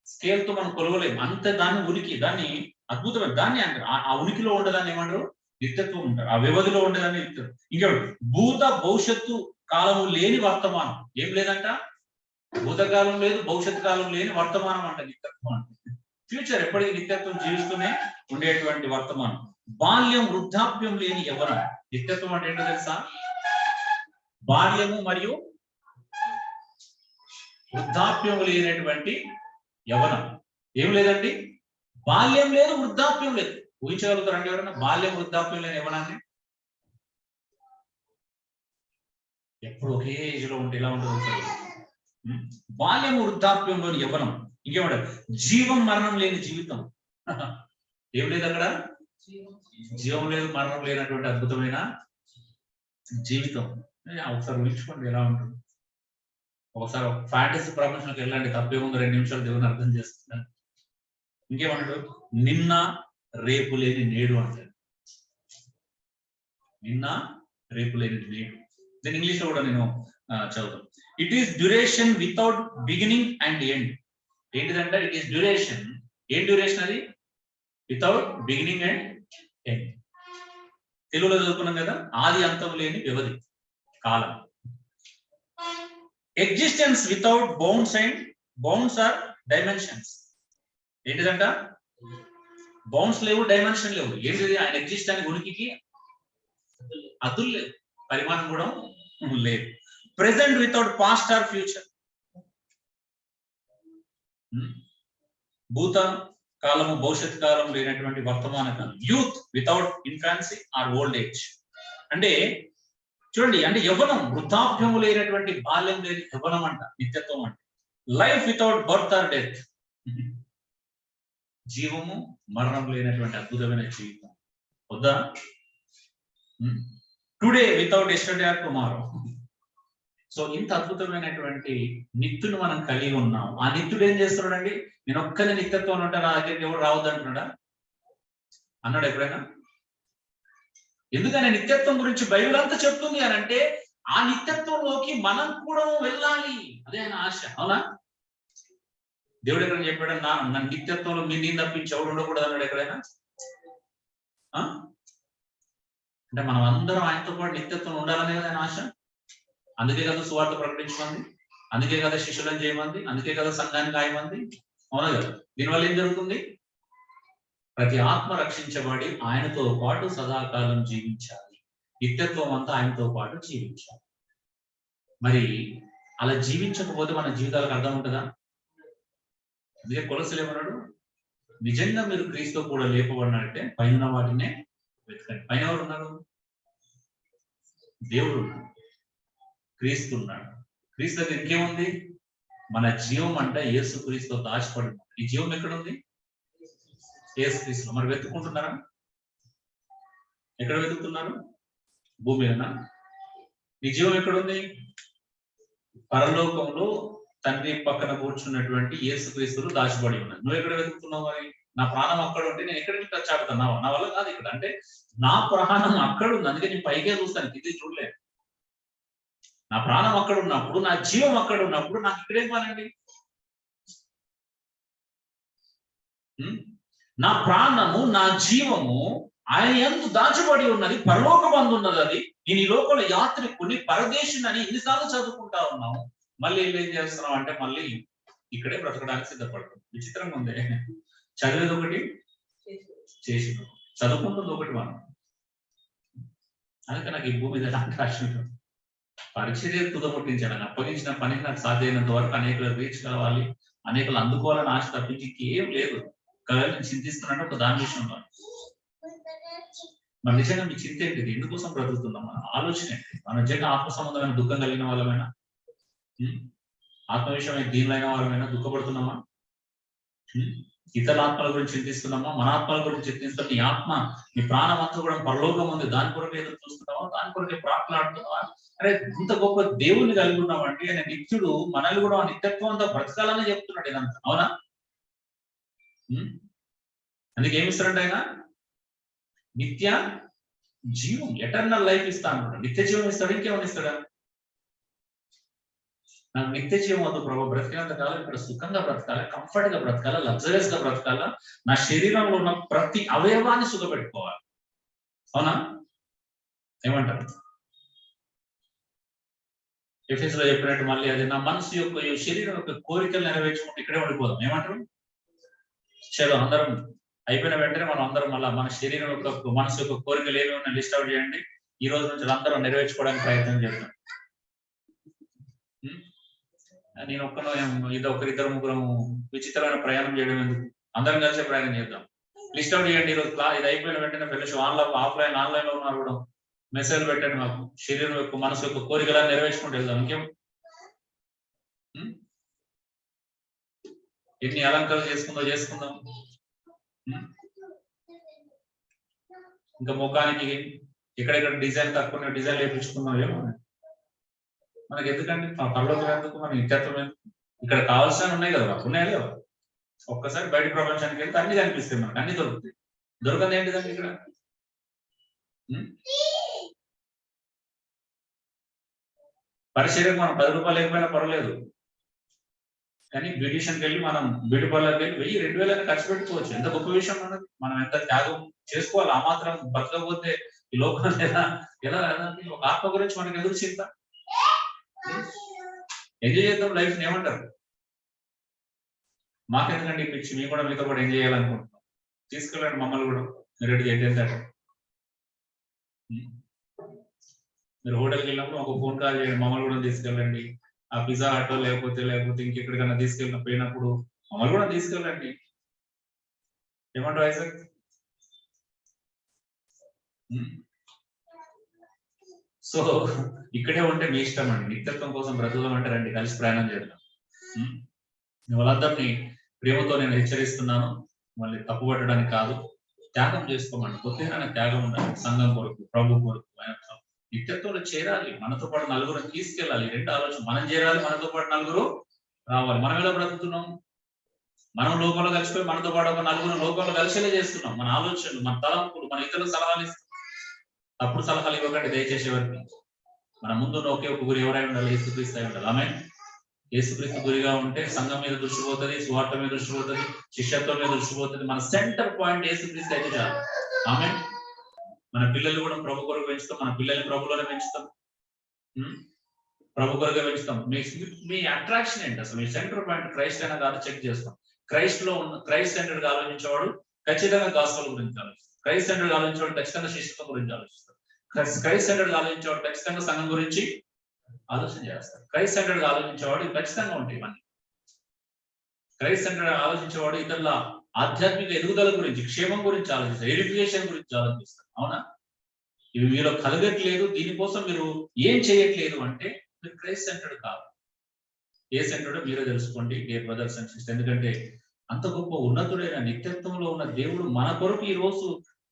స్కేల్ తో మనం కొలవలేము, అంత దాన్ని ఉనికి, దాన్ని అద్భుతమైన దాన్ని అంటారు. ఆ ఉనికిలో ఉండదాన్ని ఏమంటారు? నిత్యత్వం ఉంటారు. ఆ వ్యవధిలో ఉండేదాన్ని నిత్యం. ఇంకా భూత భవిష్యత్తు కాలము లేని వర్తమానం. ఏం లేదంట? భూతకాలం లేదు, భవిష్యత్ కాలం లేని వర్తమానం అంట నిత్యత్వం అంటే. ఫ్యూచర్ ఎప్పటికీ నిత్యత్వం జీవిస్తూనే ఉండేటువంటి వర్తమానం. బాల్యం వృద్ధాప్యం లేని యవ్వనం. నిత్యత్వం అంటే ఏంటో తెలుసా? బాల్యము మరియు వృద్ధాప్యం లేనటువంటి యవ్వనం. ఏం లేదండి? బాల్యం లేదు, వృద్ధాప్యం లేదు. ఊహించగలుగుతారండి ఎవరన్నా బాల్యం వృద్ధాప్యం లేని యవ్వనాన్ని? ఎప్పుడు ఒకే ఏజ్ లో ఉంటే ఎలా ఉండదు? బాల్యం వృద్ధాప్యంలోని యవ్వనం. ఇంకేమంటారు? జీవం మరణం లేని జీవితం. ఏం లేదు అక్కడ? జీవం లేదు, మరణం లేనటువంటి అద్భుతమైన జీవితం. ఒకసారి ఊహించుకోండి ఎలా ఉంటుంది. ఒకసారి ఫ్యాంటసీ ప్రపంచంలోకి వెళ్ళండి, తప్పేముంది, 2 నిమిషాలు దేవుని అర్థం చేస్తున్నాను. ఇంకేమంటాడు? నిన్న రేపు లేని నేడు అంటాడు. నిన్న రేపు లేని నేడు. దీని ఇంగ్లీష్ లో కూడా నేను చదువుతాను. It is duration without beginning and end. ఏంటిదంటే ఇట్ ఈస్ డ్యూరేషన్. ఏం డ్యూరేషన్ అది? Without beginning and end. తెలుగులో చదువుకున్నాం కదా, ఆది అంతం లేని వ్యవధి, కాలం. Existence without bounds and bounds are dimensions. ఏంటిదంట? బౌండ్స్ లేవు, డైమెన్షన్ లేవు. ఏంటిది? ఆయన ఎగ్జిస్ట్ అని ఉనికికి అదులు లేవు, పరిమాణం కూడా లేదు. Present without past or future. భూత కాలము, భవిష్యత్ కాలం లేనటువంటి వర్తమాన కాలం. Youth without infancy or old age. అంటే చూడండి, అంటే యవ్వనం, వృద్ధాప్యము లేనటువంటి బాల్యం లేని యవ్వనం అంట నిత్యత్వం అంటే. Life without birth or death, జీవము మరణం లేనటువంటి అద్భుతమైన జీవితం. వద్దా? Today without yesterday or tomorrow. So ఇంత అద్భుతమైనటువంటి నిత్యుని మనం కలిగి ఉన్నాం. ఆ నిత్యుడు ఏం చేస్తున్నాడండి? నేను ఒక్కనే నిత్యత్వం ఉంటా, నా దగ్గరికి ఎవరు రావద్దు అంటున్నాడా? అన్నాడు ఎప్పుడైనా? ఎందుకని నిత్యత్వం గురించి బైబిల్ అంతా చెప్తుంది అని అంటే, ఆ నిత్యత్వంలోకి మనం కూడా వెళ్ళాలి. అదే ఆయన ఆశ. అవునా? దేవుడు ఎక్కడైనా చెప్పాడు నా నిత్యత్వంలో మీ నేను తప్పించి ఎవడు ఉండకూడదు అన్నాడు ఎక్కడైనా? అంటే మనం అందరం ఆయనతో పాటు నిత్యత్వం ఉండాలనే కదా ఆయన ఆశ. అందుకే కదా సువార్త ప్రకటించమంది, అందుకే కదా శిష్యులను చేయమంది, అందుకే కదా సంఘానికి ఆయమంది. అవునా కదా? దీనివల్ల ఏం జరుగుతుంది? ప్రతి ఆత్మ రక్షించబడి ఆయనతో పాటు సదాకాలం జీవించాలి. నిత్యత్వం అంతా ఆయనతో పాటు జీవించాలి. మరి అలా జీవించకపోతే మన జీవితాలకు అర్థం ఉంటుందా? అందుకే కొలసలు ఏమన్నాడు? నిజంగా మీరు క్రీస్తు కూడా లేపబడినట్టే పైన వాటినే వెతకండి. పైన ఎవరు ఉన్నారు? దేవుడు ఉన్నాడు, క్రీస్తు ఉన్నాడు. క్రీస్తు దగ్గర ఇంకేముంది? మన జీవం అంటే యేసు క్రీస్తు దాచిపడి. ఈ జీవం ఎక్కడుంది? యేసు క్రీస్తు. మరి వెతుక్కుంటున్నారా? ఎక్కడ వెతుకుతున్నారు? భూమి మీదనా? నీ జీవం ఎక్కడుంది? పరలోకంలో తండ్రి పక్కన కూర్చున్నటువంటి యేసు క్రీస్తులు దాచిపడి ఉన్నాయి. నువ్వు ఎక్కడ వెతుకుతున్నావు? మరి నా ప్రాణం అక్కడ ఉంటే నేను ఎక్కడికి చాటుతున్నావా? నా వల్ల కాదు ఇక్కడ. అంటే నా ప్రాణం అక్కడ ఉంది, అందుకే నేను పైకే చూస్తాను, ఇది చూడలేదు. నా ప్రాణం అక్కడ ఉన్నప్పుడు, నా జీవం అక్కడ ఉన్నప్పుడు నాకు ఇక్కడేం పనండి? నా ప్రాణము, నా జీవము ఆయన యందు దాచబడి ఉన్నది, పరలోకమందు ఉన్నది. అది నేను ఈ లోపల యాత్రికుని, పరదేశిని అని ఎన్నిసార్లు చదువుకుంటా ఉన్నాము. మళ్ళీ ఏం చేస్తున్నాం అంటే మళ్ళీ ఇక్కడే బ్రతకడానికి సిద్ధపడుతుంది. విచిత్రంగా ఉంది. చదివేది ఒకటి, చేసి చదువుకుంటుంది ఒకటి. మనం అందుకే నాకు ఈ భూమి మీద ఆకాశం పరిచర్య తుదముట్టించాను. నాకు అప్పగించిన పనికి నాకు సాధ్యమైనంత వరకు అనేకలు రీచ్ కావాలి, అనేకలు అందుకోవాలని ఆశ తప్పించి ఏం లేదు. నేను చింతిస్తున్నాను ఒక దాని విషయంలో. మన నిజంగా మీ చింత ఏంటిది? ఎందుకోసం బ్రతుకుతున్నాం? మన ఆలోచన ఏంటి? మన నిజంగా ఆత్మ సంబంధమైన దుఃఖం కలిగిన వాళ్ళమైనా, ఆత్మ విషయమైన దీనులైన వాళ్ళమైనా దుఃఖపడుతున్నామా? ఇతర ఆత్మల గురించి చింతిస్తున్నామా? మన ఆత్మల గురించి చింతిస్తాం. నీ ఆత్మ, నీ ప్రాణం అంతా కూడా పరలోకం ఉంది, దాని కొరకు ఏదో చూస్తున్నావా? దాని కొరకే ప్రార్థనాడుతున్నావా? అరే ఇంత గొప్ప దేవుని కలిగి ఉన్నామంటే ఆయన నిత్యుడు మనల్ని కూడా ఆ నిత్యత్వం అంతా బ్రతకాలని చెప్తున్నాడు ఇదంతా. అవునా? అందుకే ఏమిస్తాడంటే ఆయన నిత్య జీవం, ఎటర్నల్ లైఫ్ ఇస్తా అన్నాడు. నిత్య జీవం ఇస్తాడు. ఇంకేమని ఇస్తాడా? నాకు నిత్య జీవం వద్దు ప్రభావ, బ్రతికినంత కాలం ఇక్కడ సుఖంగా బ్రతకాలా, కంఫర్ట్ గా బ్రతకాలా, లగ్జరీస్ గా బ్రతకాలా, నా శరీరంలో ఉన్న ప్రతి అవయవాన్ని సుఖపెట్టుకోవాలి. అవునా? ఏమంటారు? ఎఫెస్ లో చెప్పినట్టు మళ్ళీ అది నా మనసు యొక్క శరీరం యొక్క కోరికలు నెరవేర్చుకుంటే ఇక్కడే ఉండిపోదాం. ఏమంటారు? చలో అందరం అయిపోయిన వెంటనే మనం అందరం మళ్ళీ మన శరీరం యొక్క, మనసు యొక్క కోరికలు ఏమి ఉన్నా లిస్ట్ అవుట్ చేయండి. ఈ రోజు నుంచి అందరం నెరవేర్చుకోవడానికి ప్రయత్నం చేద్దాం. నేను ఇది ఒకరిద్దరు ముగ్గురు విచిత్రమైన ప్రయాణం చేయడం ఎందుకు? అందరం కలిసే ప్రయాణం చేద్దాం. లిస్ట్ అవుట్ చేయండి. ఈరోజు ఇది అయిపోయిన వెంటనే ఫెలోషిప్ ఆఫ్లైన్, ఆన్లైన్ లో ఉన్నారు కూడా మెసేజ్ పెట్టండి. మాకు శరీరం యొక్క, మనసు యొక్క కోరికలను నెరవేర్చుకుంటూ వెళ్దాం. ఇంకేం ఎన్ని అలంకారాలు చేసుకుందాం. ఇంకా ముఖానికి ఎక్కడెక్కడ డిజైన్ తక్కువ డిజైన్ వేయించుకుందాం. ఏమో మనకి ఎందుకండి? పరలోకం ఎందుకు? మన నిత్యత్వం ఎందుకు? ఇక్కడ కావాల్సిన ఉన్నాయి కదా, ఉన్నాయి కదా. ఒక్కసారి బయట ప్రపంచానికి వెళ్తే అన్ని కనిపిస్తాయి, మనకు అన్ని దొరుకుతాయి. దొరకదు ఏంటిదండి ఇక్కడ? పరిచర్యకు మనం 10 రూపాయలు లేకపోయినా పర్వాలేదు, కానీ బ్యూటిషియన్కి వెళ్ళి మనం బ్యూటీ పార్లర్కి వెళ్ళి 1000-2000 ఖర్చు పెట్టుకోవచ్చు. ఎంత గొప్ప విషయం మనది. మనం ఎంత త్యాగం చేసుకోవాలి. ఆ మాత్రం బతకపోతే ఈ లోకం ఎలా ఒక ఆత్మ గురించి మనకి ఎందుకు చింత? ఎంజాయ్ చేద్దాం లైఫ్. ఏమంటారు? మాకెందుకండి పిచ్చి, మేము కూడా మీతో కూడా ఎంజాయ్ చేయాలనుకుంటున్నాం. తీసుకెళ్ళండి మమ్మల్ని కూడా. మీరు రెడీ ఏంటంటే మీరు హోటల్కి వెళ్ళినప్పుడు ఒక ఫోన్ కాల్ చేయండి, మమ్మల్ని కూడా తీసుకెళ్ళండి. ఆ పిజ్జా హట్ లేకపోతే ఇంకెక్కడికైనా పోయినప్పుడు మమ్మల్ని కూడా తీసుకెళ్ళండి. ఏమంటావు ఐజాక్? సో ఇక్కడే ఉంటే మీ ఇష్టం అండి. నిత్యత్వం కోసం బ్రతుకుదాం అంటే రండి, కలిసి ప్రయాణం చేద్దాం. వాళ్ళందరినీ ప్రేమతో నేను హెచ్చరిస్తున్నాను, మళ్ళీ తప్పు పట్టడానికి కాదు. త్యాగం చేసుకోమండి, కొద్దిగా త్యాగం ఉండాలి. సంఘం కొరకు, ప్రభు కొరకు, నిత్యత్వంలో చేరాలి. మనతో పాటు నలుగురు తీసుకెళ్ళాలి. రెండు ఆలోచన, మనం చేరాలి, మనతో పాటు నలుగురు రావాలి. మనం ఎలా బ్రతుకుతున్నాం? మనం లోకంలో కలిసిపోయి మనతో పాటు ఒక నలుగురు లోకంలో కలిసేలా చేస్తున్నాం. మన ఆలోచనలు, మన తలంపులు, మన ఇతరులకు సలహాలు ఇస్తున్నాం. తప్పుడు సలహాలు ఇవ్వకండి దయచేసి ఎవరికి. మన ముందు ఒకే ఒక గురి ఎవరై ఉండాలి? యేసుక్రీస్తు అయి ఉండాలి. ఆమె యేసుక్రీస్తు గురిగా ఉంటే సంఘం మీద దృష్టి పోతుంది, స్వార్థ మీద దృష్టి పోతుంది, శిష్యత్వం మీద దృష్టి పోతుంది. మన సెంటర్ పాయింట్ యేసుక్రీస్తు అయితే చాలు. ఆమె మన పిల్లలు కూడా ప్రభు కొరకు పెంచుతాం, మన పిల్లల్ని ప్రభులోనే పెంచుతాం, ప్రభు కొరగా పెంచుతాం. మీ అట్రాక్షన్ ఏంటి అసలు? మీ సెంటర్ పాయింట్ క్రైస్ట్ అయినా కాదు చెక్ చేస్తాం. క్రైస్ట్ లో ఉన్న, క్రైస్ట్ సెంటర్డ్ ఆలోచించేవాడు ఖచ్చితంగా గాస్పెల్ గురించి ఆలోచిస్తాడు. క్రైస్ట్ సెంటర్డ్ ఆలోచించేవాడు ఖచ్చితంగా శిష్యత్వం గురించి ఆలోచిస్తాడు. క్రైస్ట్ సెంటర్డ్ ఆలోచించేవాడు ఖచ్చితంగా సంఘం గురించి ఆలోచన చేస్తాడు. క్రైస్ట్ సెంటర్డ్ ఆలోచించేవాడు ఖచ్చితంగా ఉంటాయి ఇవన్నీ. క్రైస్ట్ సెంటర్డ్ ఆలోచించేవాడు ఇతరుల ఆధ్యాత్మిక ఎదుగుదల గురించి, క్షేమం గురించి ఆలోచిస్తాడు, ఎడ్యుకేషన్ గురించి ఆలోచిస్తాడు. అవునా? ఇవి మీలో కలగట్లేదు, దీనికోసం మీరు ఏం చేయట్లేదు అంటే మీరు క్రైస్ట్ సెంటర్డ్ కాదు. ఏ సెంటర్డ్ మీరే తెలుసుకోండి, ఏ బ్రదర్స్ అండ్ సిస్టర్స్. ఎందుకంటే అంత గొప్ప ఉన్నతుడైన నిత్యత్వంలో ఉన్న దేవుడు మన కొరకు ఈ రోజు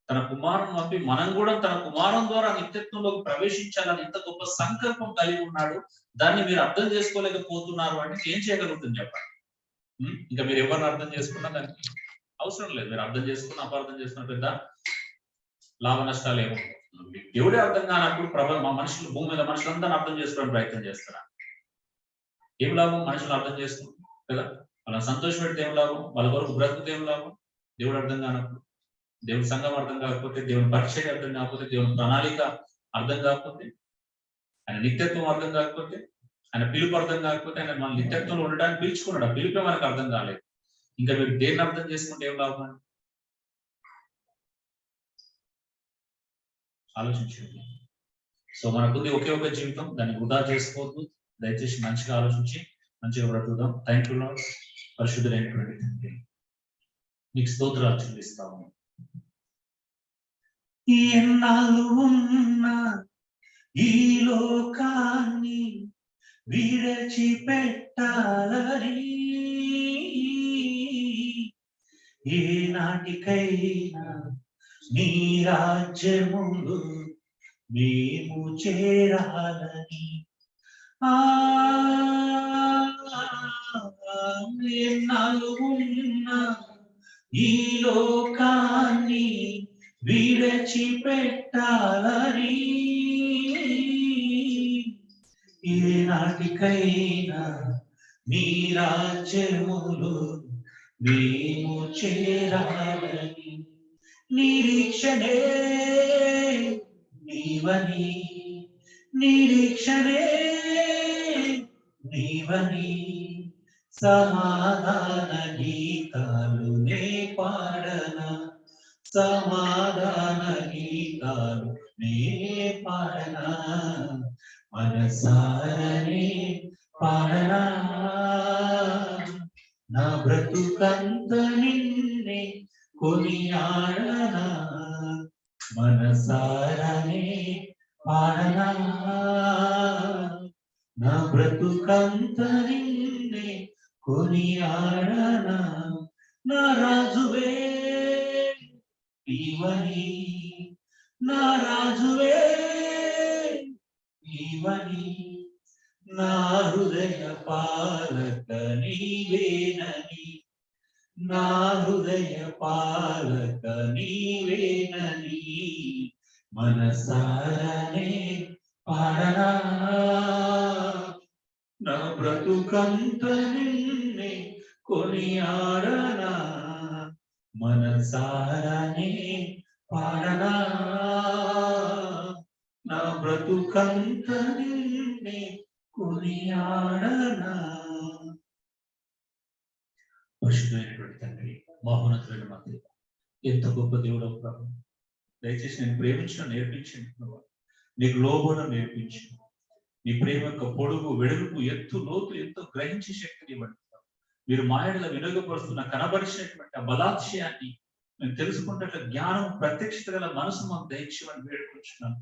తన కుమారుని పంపి మనం కూడా తన కుమారం ద్వారా నిత్యత్వంలోకి ప్రవేశించాలని ఎంత గొప్ప సంకల్పం కలిగి ఉన్నాడు. దాన్ని మీరు అర్థం చేసుకోలేకపోతున్నారు అంటే ఏం చేయగలుగుతుంది చెప్పండి? ఇంకా మీరు ఎవరిని అర్థం చేసుకున్నా దానికి అవసరం లేదు. మీరు అర్థం చేసుకున్న, అపార్థం చేసుకున్న పెద్ద లాభ నష్టాలు ఏమో. దేవుడే అర్థం కానప్పుడు మా మనుషులు, భూమి మీద మనుషులందరినీ అర్థం చేసుకోవడానికి ప్రయత్నం చేస్తారా? ఏం లాభం? మనుషులు అర్థం చేసుకుంటారు కదా, వాళ్ళని సంతోష పెడితే ఏం లాభం? వాళ్ళ కొరకు బ్రతుకుతే ఏం లాభం? దేవుడు అర్థం కానప్పుడు, దేవుని సంఘం అర్థం కాకపోతే, దేవుని పరిచయం అర్థం కాకపోతే, దేవుని ప్రణాళిక అర్థం కాకపోతే, ఆయన నిత్యత్వం అర్థం కాకపోతే, ఆయన పిలుపు అర్థం కాకపోతే, ఆయన మన నిత్యత్వంలో ఉండడానికి పిలుచుకున్నాడు. ఆ పిలుపే మనకు అర్థం కాలేదు. ఇంకా మీరు దేన్ని అర్థం చేసుకుంటే ఏం లాభం అండి? ఆలోచించండి. సో మనకుంది ఒకే ఒక జీవితం, దాన్ని వృధా చేసుకోవద్దు. దయచేసి మంచిగా ఆలోచించి మంచిగా బ్రతుకుదాం. Thank you lord. పరిశుద్ధులైనటువంటి తండ్రి, మీకు స్తోత్రాలు చెల్లిస్తాము. ఎన్నాళ్ళు ఉన్నా ఈ లోకాన్ని విడిచిపెట్టాలని, ఏ నాటికైనా నీ రాజ్యములు మేము చేరాలని, ఎన్నాళ్ళు ఉన్నా ఈ లోకాన్ని విడిచిపెట్టాలని, ఏ నాటికైనా నీ రాజ్యములు మేము చేరాలని, నిరీక్షణే నీవని, నిరీక్షణే నీవని, సమాధాన గీతాలు నే పాడనా, సమాధాన గీతాలు నే పాడనా, మనసారనే పాడనా, నా బ్రతుకంత నిన్నే కొనియాడనా, మనసారనే పాడనా, నా బ్రతుకంత నిన్నే కొనియాడనా, నా రాజువే నీవని, నా రాజువే నీవని, నా హృదయ పాలక నీవేనని, నా హృదయ పాలక నీవేనని, మనసారనే పాడనా, నా బ్రతుకంత నిన్నే కొనియాడనా, మనసారనే పాడనా, నా బ్రతుకంత నిన్నే కొనియాడనా. పరిశుద్ధమైనటువంటి తండ్రి, మహోన్నతుడైన మా దేవ, ఎంత గొప్ప దేవుడు ప్రభు. దయచేసి నేను ప్రేమించడం నేర్పించండి ప్రభు, నీకు లోబడం నేర్పించండి. నీ ప్రేమ యొక్క పొడుగు, వెడల్పు, ఎత్తు, లోతు ఎంతో గ్రహించే శక్తిని ఇవ్వండి. మీరు మాయడల వినియోగపరుస్తున్న కనబరిచినటువంటి ఆ బలాక్షయాన్ని మేము తెలుసుకుంటే జ్ఞానం ప్రత్యక్షత గల మనసు మాకు దయచేయమని వేడుకుంటున్నాం.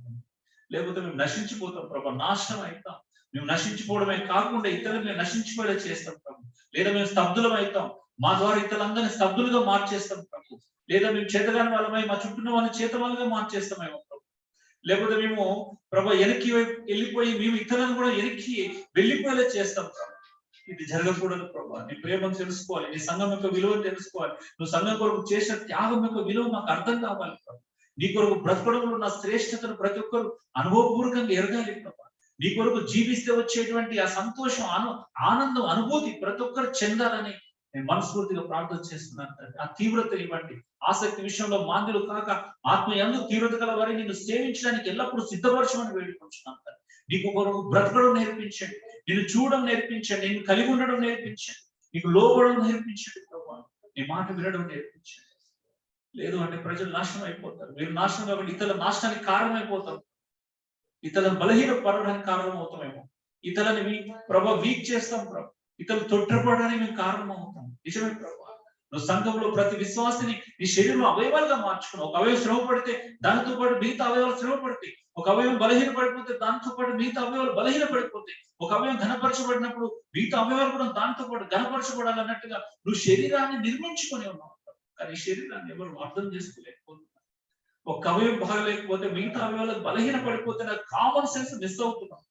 లేకపోతే మేము నశించిపోతాం ప్రభా, నాశనం అవుతాం. మేము నశించిపోవడమే కాకుండా ఇతరులు మేము నశించిపోయేలా చేస్తాం ప్రభు. లేదా మేము స్తబ్దులం అవుతాం, మా ద్వారా ఇతరులందరినీ స్తబ్దులుగా మార్చేస్తాం ప్రభు. లేదా మేము చేతగాని వాళ్ళమై మా చుట్టూ వాళ్ళని చేత వాళ్ళగా మార్చేస్తామేమో ప్రభు. లేకపోతే మేము ప్రభా వెనక్కి వెళ్ళిపోయి మేము ఇతరులను కూడా వెనక్కి వెళ్ళిపోయేలా చేస్తాం ప్రభు. ఇది జరగకూడదు ప్రభా. నీ ప్రేమను తెలుసుకోవాలి, నీ సంఘం యొక్క విలువను తెలుసుకోవాలి. నువ్వు సంఘం కొరకు చేసిన త్యాగం యొక్క విలువ మాకు అర్థం కావాలి ప్రభు. నీ కొరకు బ్రతకడంలో ఉన్న శ్రేష్టతను ప్రతి ఒక్కరు అనుభవపూర్వకంగా ఎరగాలి ప్రభా. నీ కొరకు జీవిస్తే వచ్చేటువంటి ఆ సంతోషం, ఆనందం, అనుభూతి ప్రతి ఒక్కరు చెందాలని నేను మనస్ఫూర్తిగా ప్రార్థన చేస్తున్నాను. ఆ తీవ్రత ఇవ్వండి. ఆసక్తి విషయంలో మాంద్యులు కాక ఆత్మ యందు తీవ్రత గల వారిని నిన్ను సేవించడానికి ఎల్లప్పుడూ సిద్ధపరచమని వేడుకుంటున్నాను. నీకు కొరకు బ్రతకడం నేర్పించండి, నిన్ను చూడడం నేర్పించండి, నిన్ను కలిగి ఉండడం నేర్పించండి, నీకు లోబడడం నేర్పించండి ప్రభా. నీ మాట వినడం నేర్పించండి. లేదు అంటే ప్రజలు నాశనం అయిపోతారు. మీరు నాశనం కాబట్టి ఇతరుల నాశనానికి కారణమైపోతారు. ఇతరులను బలహీన పడడానికి కారణం అవుతామేమో. ఇతరులని ప్రభా వీక్ చేస్తాం ప్రభా. ఇతరులు తొట్టిపడడానికి మేము కారణం అవుతాం. నిజమే ప్రభా. నువ్వు సంఘంలో ప్రతి విశ్వాసిని నీ శరీరంలో అవయవాలుగా మార్చుకున్నావు. ఒక అవయవం శ్రమ పడితే దానితో పాటు మిగతా అవయవాలు శ్రమ పడతాయి. ఒక అవయవం బలహీన పడిపోతే దానితో పాటు మిగతా అవయవాలు బలహీన పడిపోతాయి. ఒక అవయవం ఘనపరచబడినప్పుడు మిగతా అవయవాలు కూడా దానితో పాటు ఘనపరచబడాలన్నట్టుగా నువ్వు శరీరాన్ని నిర్మించుకొని ఉన్నావు. కానీ శరీరాన్ని ఎవరు అర్థం చేసుకోలేకపోతున్నారు. ఒక అవయవం బాగలేకపోతే మిగతా అవయవాలకు బలహీన పడిపోతే నాకు కామన్ సెన్స్ మిస్ అవుతున్నాం.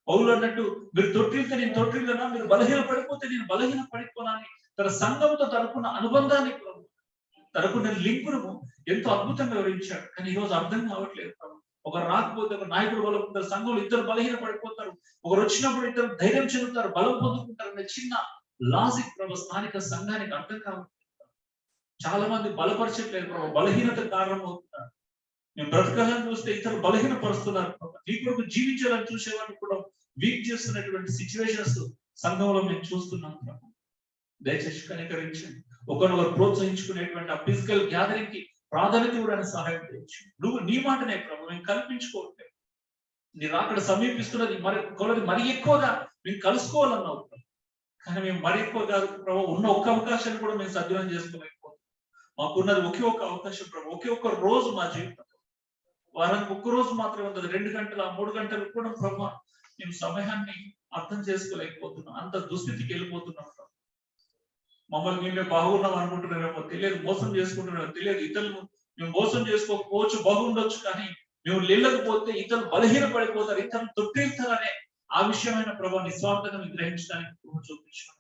పౌలు అన్నట్టు మీరు తొట్టిల్తే నేను తొట్టిల్లనా, మీరు బలహీన పడిపోతే నేను బలహీన పడిపోనా అని తన సంఘంతో తనకున్న అనుబంధాన్ని, తనకున్న లింకును ఎంతో అద్భుతంగా వివరించాడు. కానీ ఈరోజు అర్థం కావట్లేదు. ఒకరు రాకపోతే ఒక నాయకుడు బలపడతారు, సంఘంలో ఇద్దరు బలహీన పడిపోతారు. ఒకరు వచ్చినప్పుడు ఇద్దరు ధైర్యం చెందుతారు, బలం పొందుకుంటారు అనే చిన్న లాజిక్ ప్రభు స్థానిక సంఘానికి అర్థం కావట్లేదు. చాలా మంది బలపరచట్లేదు ప్రభు, బలహీనత కారణం అవుతున్నారు. మేము బ్రతకాలని చూస్తే ఇతరులు బలహీన పరుస్తున్నారు ప్రభు. నీ కొరకు జీవించాలని చూసేవాళ్ళు కూడా వీక్ చేస్తున్నటువంటి సిచ్యువేషన్స్ సంఘంలో మేము చూస్తున్నాం ప్రభు. దయచేసి కనికరించండి. ఒకరినొకరు ప్రోత్సహించుకునేటువంటి ఆ ఫిజికల్ గ్యాదరింగ్ కి ప్రాధాన్యత ఇవ్వడానికి సహాయం చేయొచ్చు. నువ్వు నీ మాటనే ప్రభు మేము కల్పించుకోవట్లేదు. నీ రాకడ సమీపిస్తున్నది మరి ఎక్కువగా మేము కలుసుకోవాలన్నావు. కానీ మేము మరి ఎక్కువ కాదు ప్రభు. ఉన్న ఒక్క అవకాశాన్ని కూడా మేము సద్వినియోగం చేసుకోలేకపోతున్నాం. మాకున్నది ఒకే ఒక అవకాశం ప్రభు, ఒకే ఒక్క రోజు మా జీవితం. వారానికి ఒక్క రోజు మాత్రమే ఉంటుంది. 2 గంటల 3 గంటలు కూడా ప్రభు మేము సమయాన్ని అర్థం చేసుకోలేకపోతున్నాం. అంత దుస్థితికి వెళ్ళిపోతున్నాం. మమ్మల్ని మేమే బాగున్నాం అనుకుంటున్నామేమో తెలియదు, మోసం చేసుకుంటున్నామో తెలియదు. ఇతరులు మేము మోసం చేసుకోకపోవచ్చు, బాగుండొచ్చు, కానీ మేము లేకపోతే ఇతరులు బలహీన పడిపోతారు, ఇతరులు తొట్టిల్తారనే ఆ విషయమైన ప్రభావ నిస్వార్థంగా గ్రహించడానికి చూపించడం.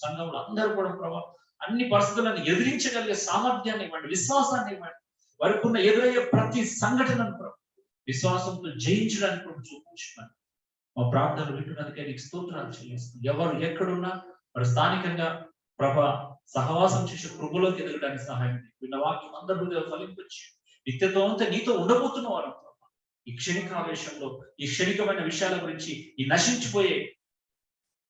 సంఘంలో అందరూ కూడా ప్రభావ అన్ని పరిస్థితులను ఎదిరించగలిగే సామర్థ్యాన్ని ఇవ్వండి, విశ్వాసాన్ని ఇవ్వండి. వారికి ఉన్న ఎదురయ్యే ప్రతి సంఘటనను విశ్వాసంతో జయించడానికి కూడా చూపించుకోండి. మా ప్రార్థనలు వింటున్నందుకే నీకు స్తోత్రాలు చెల్లిస్తుంది. ఎవరు ఎక్కడున్నా వారు స్థానికంగా ప్రభా సహవాసం చేసే కృపలోకి ఎదగడానికి సహాయం. విన్న వాక్యం అందరి హృదయం ఫలింపొచ్చి నిత్యతో అంతా నీతో ఉండబోతున్న వారు ప్రభా. ఈ క్షణిక ఆవేశంలో ఈ క్షణికమైన విషయాల గురించి, ఈ నశించిపోయే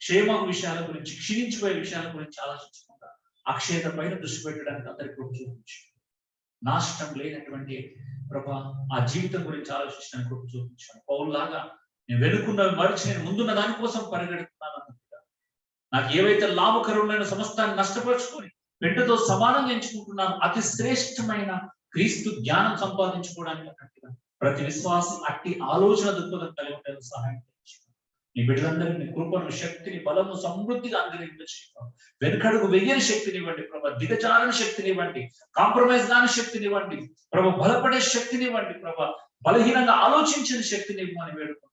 క్షేమ విషయాల గురించి, క్షీణించిపోయే విషయాల గురించి ఆలోచించకుండా అక్షయత పైన దృష్టి పెట్టడానికి అందరికీ కృప చూపించు. నాశనం లేనటువంటి ప్రభా ఆ జీవితం గురించి ఆలోచించడానికి కృప చూపించాను. పౌరులాగా నేను వెనుకున్నవి మరిచి నేను ముందున్న దానికోసం పరిగెడుతున్నాను అన్నట్టుగా, నాకు ఏవైతే లాభకరమైన సమస్తాన్ని నష్టపరుచుకొని పెంటతో సమానంగా ఎంచుకుంటున్నాను, అతి శ్రేష్టమైన క్రీస్తు జ్ఞానం సంపాదించుకోవడానికి అన్నట్టుగా ప్రతి విశ్వాసి అట్టి ఆలోచన దృక్పథం కలిగి ఉండేందుకు సహాయం చేయించు. నీ బిడ్డలందరినీ నీ కృపను, శక్తిని, బలము సమృద్ధిగా అందరింపచేయడం. వెనుకడుగు వెయ్యని శక్తిని ఇవ్వండి ప్రభా, దిగజారని శక్తిని ఇవ్వండి, కాంప్రమైజ్ కాని శక్తిని ఇవ్వండి ప్రభా, బలపడే శక్తిని ఇవ్వండి ప్రభా, బలహీనంగా ఆలోచించిన శక్తిని ఇవ్వమని వేడుకో.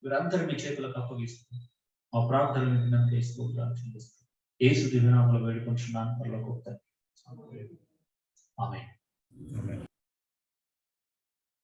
వీరందరూ మీ చేతులకు అప్పగిస్తుంది. మా ప్రార్థనలు విన్నందుకు యేసు దివ్యనామములో వేడుకుంటున్నాను. ఆమేన్.